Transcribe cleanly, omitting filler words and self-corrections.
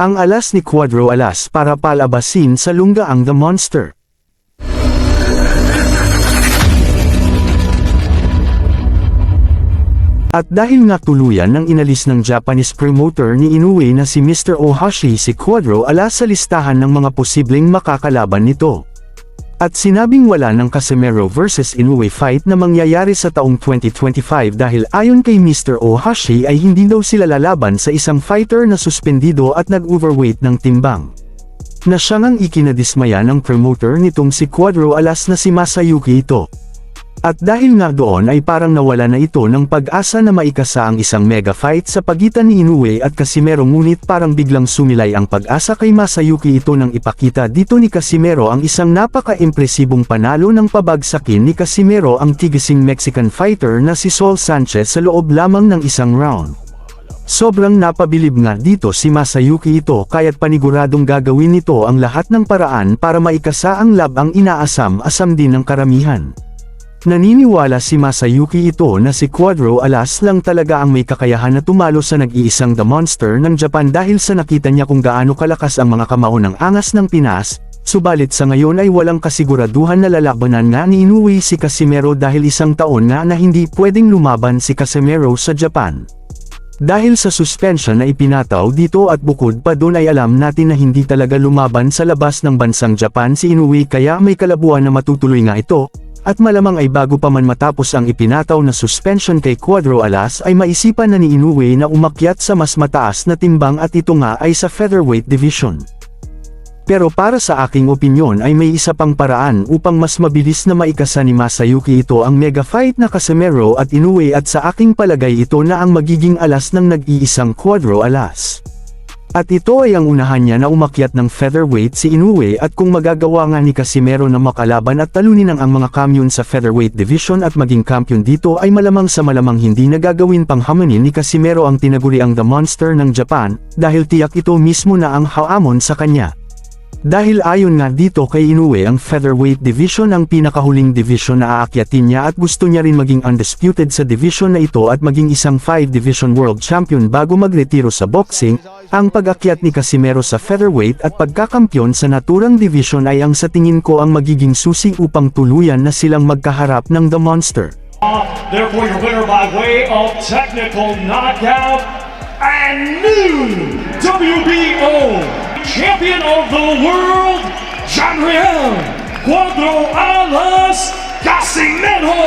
ang alas ni Cuadro Alas para palabasin sa lungga ang The Monster. At dahil nga tuluyan ng inalis ng Japanese promoter ni Inoue na si Mr. Ohashi si Cuadro Alas sa listahan ng mga posibleng makakalaban nito. At sinabing wala ng Casimero vs Inoue fight na mangyayari sa taong 2025 dahil ayon kay Mr. Ohashi ay hindi daw sila lalaban sa isang fighter na suspendido at nag-overweight ng timbang. Na siya ngang ikinadismaya ng promoter nitong si Cuadro Alas na si Masayuki Ito. At dahil nga doon ay parang nawala na ito ng pag-asa na maikasa ang isang mega fight sa pagitan ni Inoue at Casimero ngunit parang biglang sumilay ang pag-asa kay Masayuki Ito nang ipakita dito ni Casimero ang isang napaka-impresibong panalo ng pabagsakin ni Casimero ang tigising Mexican fighter na si Saul Sanchez sa loob lamang ng isang round. Sobrang napabilib nga dito si Masayuki Ito kaya't paniguradong gagawin nito ang lahat ng paraan para maikasa ang labang inaasam-asam din ng karamihan. Naniniwala si Masayuki Ito na si Cuadro Alas lang talaga ang may kakayahan na tumalo sa nag-iisang The Monster ng Japan dahil sa nakita niya kung gaano kalakas ang mga kamao ng angas ng Pinas, subalit sa ngayon ay walang kasiguraduhan na lalabanan nga ni Inoue si Casimero dahil isang taon nga na hindi pwedeng lumaban si Casimero sa Japan. Dahil sa suspension na ipinataw dito at bukod pa doon ay alam natin na hindi talaga lumaban sa labas ng bansang Japan si Inoue kaya may kalabuan na matutuloy nga ito. At malamang ay bago pa man matapos ang ipinataw na suspension kay Cuadro Alas ay maisipan na ni Inoue na umakyat sa mas mataas na timbang at ito nga ay sa featherweight division. Pero para sa aking opinyon ay may isa pang paraan upang mas mabilis na maikasa ni Masayuki Ito ang mega fight na Casimero at Inoue at sa aking palagay ito na ang magiging alas ng nag-iisang Cuadro Alas. At ito ay ang unahan niya na umakyat ng featherweight si Inoue at kung magagawa nga ni Casimero na makalaban at talunin ang mga kamyon sa featherweight division at maging kampiyon dito ay malamang sa malamang hindi nagagawin pang hamanin ni Casimero ang tinaguriang The Monster ng Japan dahil tiyak ito mismo na ang haamon sa kanya. Dahil ayon nga dito kay Inoue ang featherweight division ang pinakahuling division na aakyatin niya at gusto niya rin maging undisputed sa division na ito at maging isang 5-division world champion bago magretiro sa boxing. Ang pag-akyat ni Casimero sa featherweight at pagkakampyon sa naturang division ay ang sa tingin ko ang magiging susi upang tuluyan na silang magkaharap ng The Monster. Therefore your winner by way of technical knockout and new WBO Champion of the World, Jean-Riel Cuadro Alas Casimero!